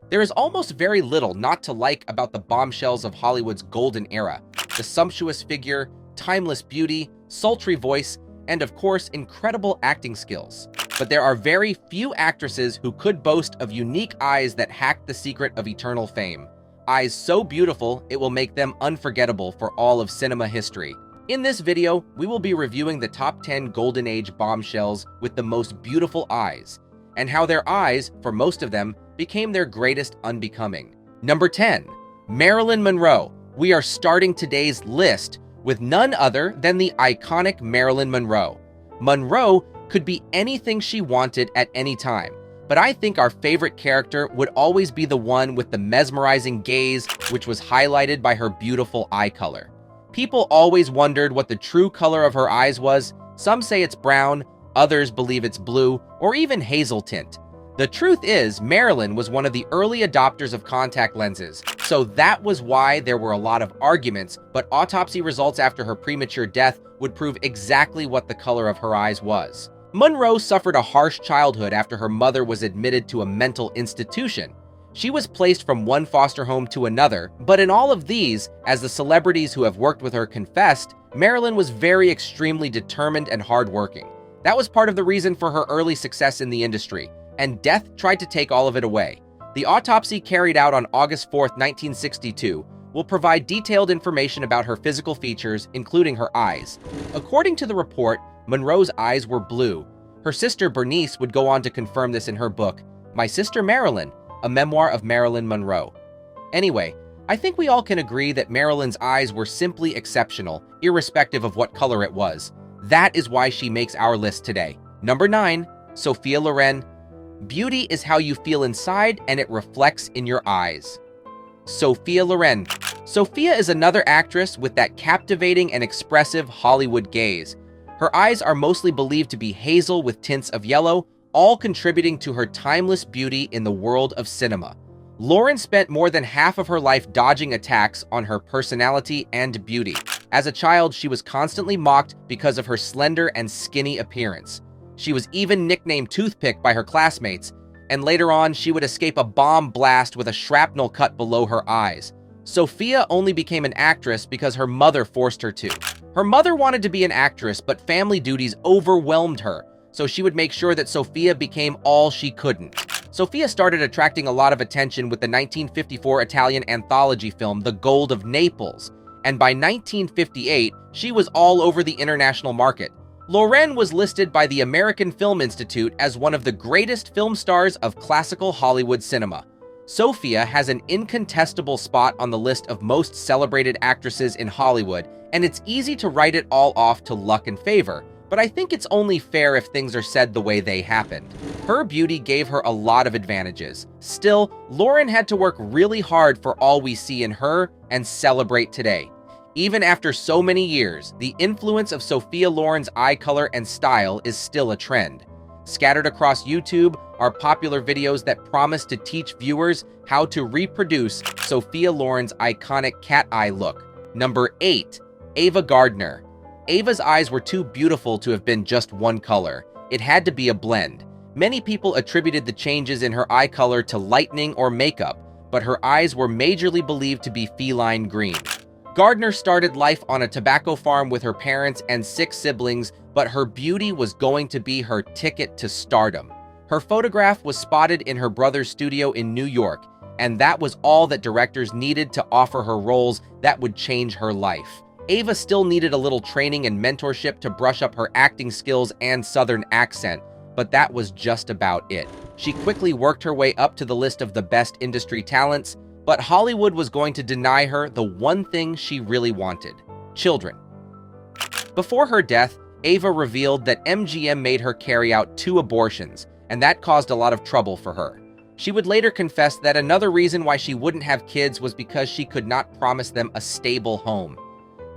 There is almost very little not to like about the bombshells of Hollywood's golden era. The sumptuous figure, timeless beauty, sultry voice, and of course, incredible acting skills. But there are very few actresses who could boast of unique eyes that hack the secret of eternal fame. Eyes so beautiful, it will make them unforgettable for all of cinema history. In this video, we will be reviewing the top 10 Golden Age bombshells with the most beautiful eyes, and how their eyes, for most of them, became their greatest unbecoming. Number 10. Marilyn Monroe. We are starting today's list with none other than the iconic Marilyn Monroe. Monroe could be anything she wanted at any time, but I think our favorite character would always be the one with the mesmerizing gaze, which was highlighted by her beautiful eye color. People always wondered what the true color of her eyes was. Some say it's brown, others believe it's blue, or even hazel tint. The truth is, Marilyn was one of the early adopters of contact lenses, so that was why there were a lot of arguments, but autopsy results after her premature death would prove exactly what the color of her eyes was. Monroe suffered a harsh childhood after her mother was admitted to a mental institution. She was placed from one foster home to another, but in all of these, as the celebrities who have worked with her confessed, Marilyn was very extremely determined and hardworking. That was part of the reason for her early success in the industry, and death tried to take all of it away. The autopsy carried out on August 4, 1962, will provide detailed information about her physical features, including her eyes. According to the report, Monroe's eyes were blue. Her sister Bernice would go on to confirm this in her book, My Sister Marilyn, a memoir of Marilyn Monroe. Anyway, I think we all can agree that Marilyn's eyes were simply exceptional, irrespective of what color it was. That is why she makes our list today. Number 9, Sophia Loren. Beauty is how you feel inside, and it reflects in your eyes. Sophia Loren. Sophia is another actress with that captivating and expressive Hollywood gaze. Her eyes are mostly believed to be hazel with tints of yellow, all contributing to her timeless beauty in the world of cinema. Loren spent more than half of her life dodging attacks on her personality and beauty. As a child, she was constantly mocked because of her slender and skinny appearance. She was even nicknamed Toothpick by her classmates, and later on, she would escape a bomb blast with a shrapnel cut below her eyes. Sophia only became an actress because her mother forced her to. Her mother wanted to be an actress, but family duties overwhelmed her, so she would make sure that Sophia became all she couldn't. Sophia started attracting a lot of attention with the 1954 Italian anthology film The Gold of Naples, and by 1958, she was all over the international market. Loren was listed by the American Film Institute as one of the greatest film stars of classical Hollywood cinema. Sophia has an incontestable spot on the list of most celebrated actresses in Hollywood, and it's easy to write it all off to luck and favor, but I think it's only fair if things are said the way they happened. Her beauty gave her a lot of advantages. Still, Loren had to work really hard for all we see in her and celebrate today. Even after so many years, the influence of Sophia Loren's eye color and style is still a trend. Scattered across YouTube are popular videos that promise to teach viewers how to reproduce Sophia Loren's iconic cat eye look. Number 8. Ava Gardner. Ava's eyes were too beautiful to have been just one color. It had to be a blend. Many people attributed the changes in her eye color to lightning or makeup, but her eyes were majorly believed to be feline green. Gardner started life on a tobacco farm with her parents and 6 siblings, but her beauty was going to be her ticket to stardom. Her photograph was spotted in her brother's studio in New York, and that was all that directors needed to offer her roles that would change her life. Ava still needed a little training and mentorship to brush up her acting skills and Southern accent, but that was just about it. She quickly worked her way up to the list of the best industry talents, but Hollywood was going to deny her the one thing she really wanted: children. Before her death, Ava revealed that MGM made her carry out 2 abortions, and that caused a lot of trouble for her. She would later confess that another reason why she wouldn't have kids was because she could not promise them a stable home.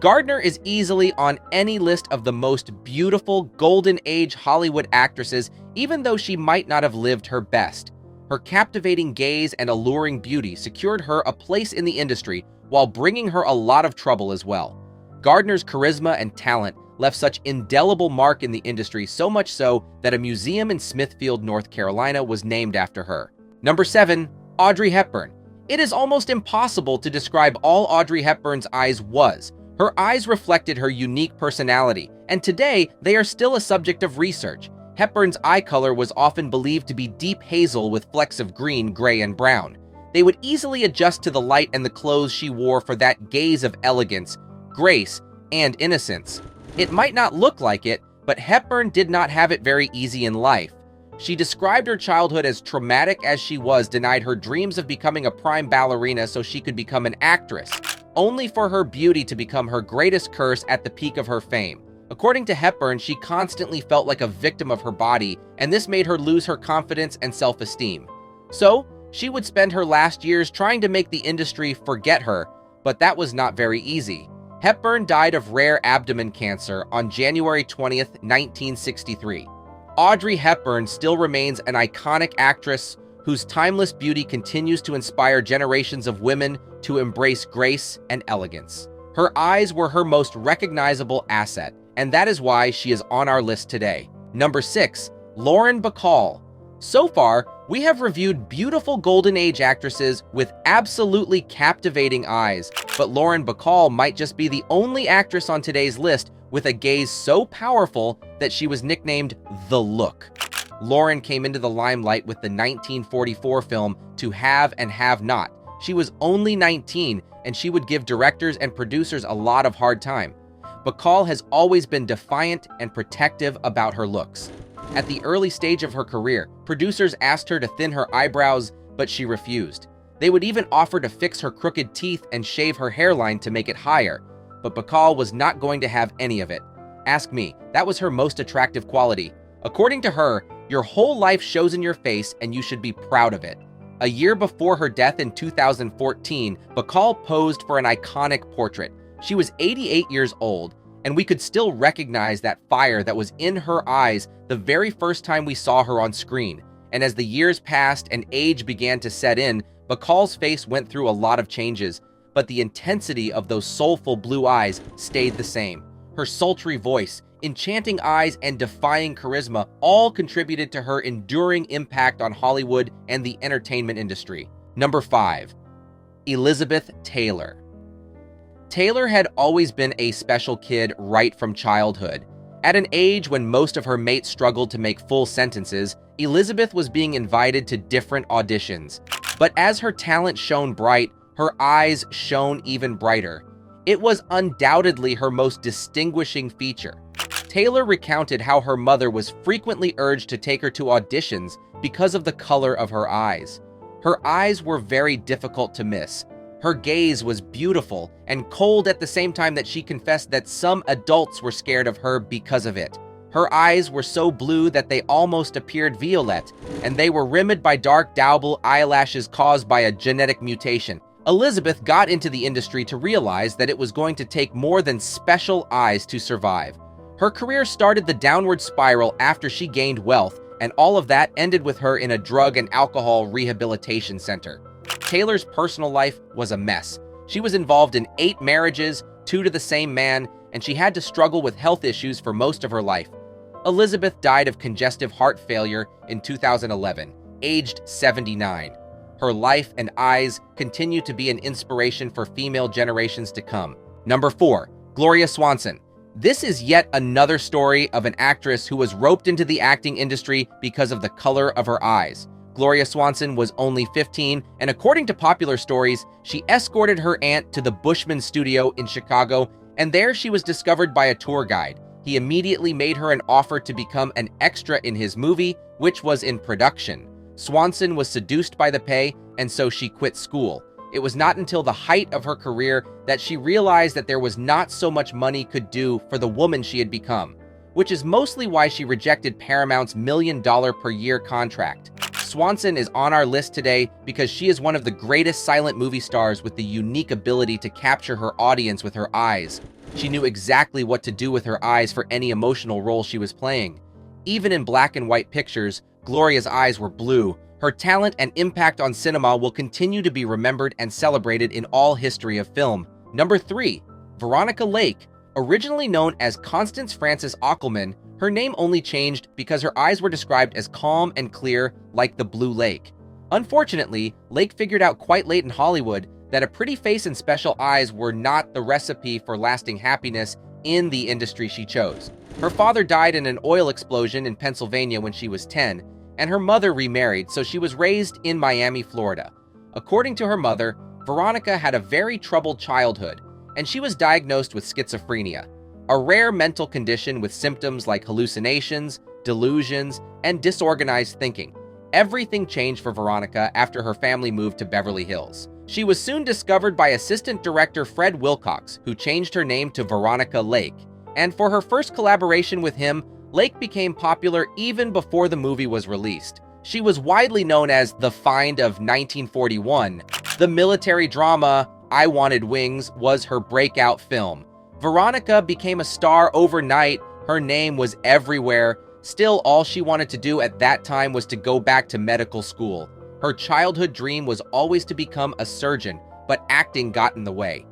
Gardner is easily on any list of the most beautiful Golden Age Hollywood actresses, even though she might not have lived her best. Her captivating gaze and alluring beauty secured her a place in the industry while bringing her a lot of trouble as well. Gardner's charisma and talent left such indelible mark in the industry, so much so that a museum in Smithfield, North Carolina was named after her. Number 7. Audrey Hepburn. It is almost impossible to describe all Audrey Hepburn's eyes was. Her eyes reflected her unique personality, and today they are still a subject of research. Hepburn's eye color was often believed to be deep hazel with flecks of green, gray, and brown. They would easily adjust to the light and the clothes she wore for that gaze of elegance, grace, and innocence. It might not look like it, but Hepburn did not have it very easy in life. She described her childhood as traumatic as she was denied her dreams of becoming a prime ballerina so she could become an actress, only for her beauty to become her greatest curse at the peak of her fame. According to Hepburn, she constantly felt like a victim of her body, and this made her lose her confidence and self-esteem. So, she would spend her last years trying to make the industry forget her, but that was not very easy. Hepburn died of rare abdomen cancer on January 20th, 1963. Audrey Hepburn still remains an iconic actress whose timeless beauty continues to inspire generations of women to embrace grace and elegance. Her eyes were her most recognizable asset, and that is why she is on our list today. Number 6. Lauren Bacall. So far, we have reviewed beautiful Golden Age actresses with absolutely captivating eyes, but Lauren Bacall might just be the only actress on today's list with a gaze so powerful that she was nicknamed The Look. Lauren came into the limelight with the 1944 film To Have and Have Not. She was only 19, and she would give directors and producers a lot of hard time. Bacall has always been defiant and protective about her looks. At the early stage of her career, producers asked her to thin her eyebrows, but she refused. They would even offer to fix her crooked teeth and shave her hairline to make it higher, but Bacall was not going to have any of it. Ask me, that was her most attractive quality. According to her, your whole life shows in your face and you should be proud of it. A year before her death in 2014, Bacall posed for an iconic portrait. She was 88 years old, and we could still recognize that fire that was in her eyes the very first time we saw her on screen. And as the years passed and age began to set in, Bacall's face went through a lot of changes, but the intensity of those soulful blue eyes stayed the same. Her sultry voice, enchanting eyes, and defying charisma all contributed to her enduring impact on Hollywood and the entertainment industry. Number 5. Elizabeth Taylor. Taylor had always been a special kid right from childhood. At an age when most of her mates struggled to make full sentences, Elizabeth was being invited to different auditions. But as her talent shone bright, her eyes shone even brighter. It was undoubtedly her most distinguishing feature. Taylor recounted how her mother was frequently urged to take her to auditions because of the color of her eyes. Her eyes were very difficult to miss. Her gaze was beautiful and cold at the same time that she confessed that some adults were scared of her because of it. Her eyes were so blue that they almost appeared violet, and they were rimmed by dark Daubel eyelashes caused by a genetic mutation. Elizabeth got into the industry to realize that it was going to take more than special eyes to survive. Her career started the downward spiral after she gained wealth, and all of that ended with her in a drug and alcohol rehabilitation center. Taylor's personal life was a mess. She was involved in 8 marriages, 2 to the same man, and she had to struggle with health issues for most of her life. Elizabeth died of congestive heart failure in 2011, aged 79. Her life and eyes continue to be an inspiration for female generations to come. Number 4. Gloria Swanson. This is yet another story of an actress who was roped into the acting industry because of the color of her eyes. Gloria Swanson was only 15, and according to popular stories, she escorted her aunt to the Bushman Studio in Chicago, and there she was discovered by a tour guide. He immediately made her an offer to become an extra in his movie, which was in production. Swanson was seduced by the pay, and so she quit school. It was not until the height of her career that she realized that there was not so much money could do for the woman she had become, which is mostly why she rejected Paramount's $1 million per year contract. Swanson is on our list today because she is one of the greatest silent movie stars with the unique ability to capture her audience with her eyes. She knew exactly what to do with her eyes for any emotional role she was playing. Even in black and white pictures, Gloria's eyes were blue. Her talent and impact on cinema will continue to be remembered and celebrated in all history of film. Number 3. Veronica Lake. Originally known as Constance Frances Ockelman, her name only changed because her eyes were described as calm and clear like the blue lake. Unfortunately, Lake figured out quite late in Hollywood that a pretty face and special eyes were not the recipe for lasting happiness in the industry she chose. Her father died in an oil explosion in Pennsylvania when she was 10, and her mother remarried, so she was raised in Miami, Florida. According to her mother, Veronica had a very troubled childhood, and she was diagnosed with schizophrenia, a rare mental condition with symptoms like hallucinations, delusions, and disorganized thinking. Everything changed for Veronica after her family moved to Beverly Hills. She was soon discovered by assistant director Fred Wilcox, who changed her name to Veronica Lake. And for her first collaboration with him, Lake became popular even before the movie was released. She was widely known as the Find of 1941. The military drama I Wanted Wings was her breakout film. Veronica became a star overnight. Her name was everywhere. Still, all she wanted to do at that time was to go back to medical school. Her childhood dream was always to become a surgeon, but acting got in the way.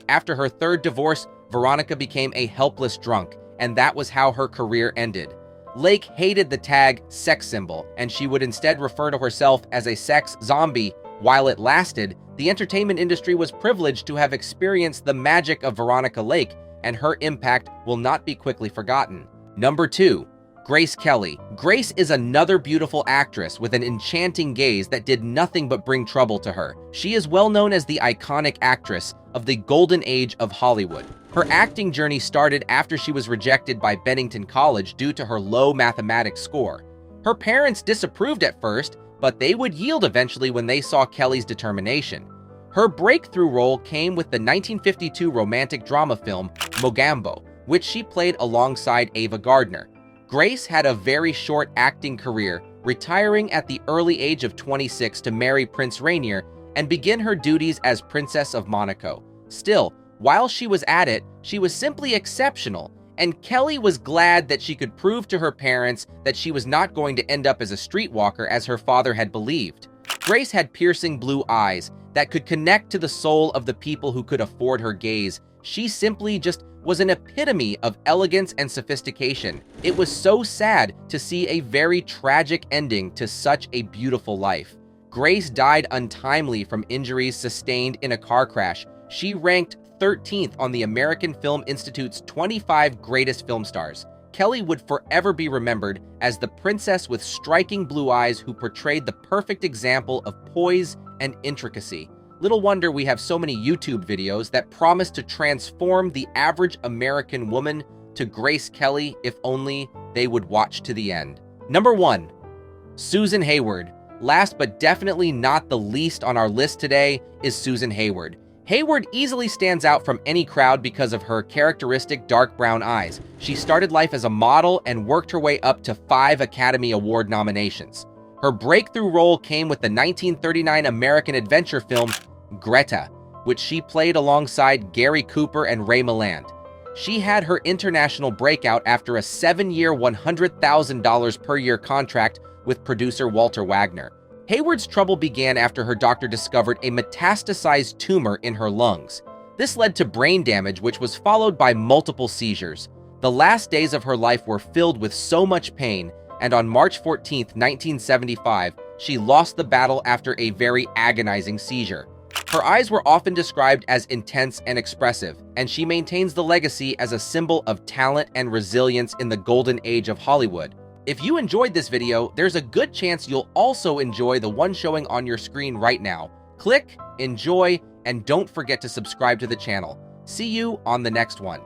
After her third divorce, Veronica became a helpless drunk, and that was how her career ended. Lake hated the tag sex symbol, and she would instead refer to herself as a sex zombie. While it lasted, the entertainment industry was privileged to have experienced the magic of Veronica Lake, and her impact will not be quickly forgotten. Number 2. Grace Kelly. Grace is another beautiful actress with an enchanting gaze that did nothing but bring trouble to her. She is well known as the iconic actress of the golden age of Hollywood. Her acting journey started after she was rejected by Bennington College due to her low mathematics score. Her parents disapproved at first, but they would yield eventually when they saw Kelly's determination. Her breakthrough role came with the 1952 romantic drama film Mogambo, which she played alongside Ava Gardner. Grace had a very short acting career, retiring at the early age of 26 to marry Prince Rainier and begin her duties as Princess of Monaco. Still, while she was at it, she was simply exceptional, and Kelly was glad that she could prove to her parents that she was not going to end up as a streetwalker as her father had believed. Grace had piercing blue eyes that could connect to the soul of the people who could afford her gaze. She simply just was an epitome of elegance and sophistication. It was so sad to see a very tragic ending to such a beautiful life. Grace died untimely from injuries sustained in a car crash. She ranked 13th on the American Film Institute's 25 greatest film stars. Kelly would forever be remembered as the princess with striking blue eyes who portrayed the perfect example of poise and intricacy. Little wonder we have so many YouTube videos that promise to transform the average American woman to Grace Kelly if only they would watch to the end. Number 1. Susan Hayward. Last but definitely not the least on our list today is Susan Hayward. Hayward easily stands out from any crowd because of her characteristic dark brown eyes. She started life as a model and worked her way up to 5 Academy Award nominations. Her breakthrough role came with the 1939 American adventure film Greta, which she played alongside Gary Cooper and Ray Milland. She had her international breakout after a 7-year, $100,000 per year contract with producer Walter Wagner. Hayward's trouble began after her doctor discovered a metastasized tumor in her lungs. This led to brain damage, which was followed by multiple seizures. The last days of her life were filled with so much pain, and on March 14, 1975, she lost the battle after a very agonizing seizure. Her eyes were often described as intense and expressive, and she maintains the legacy as a symbol of talent and resilience in the golden age of Hollywood. If you enjoyed this video, there's a good chance you'll also enjoy the one showing on your screen right now. Click, enjoy, and don't forget to subscribe to the channel. See you on the next one.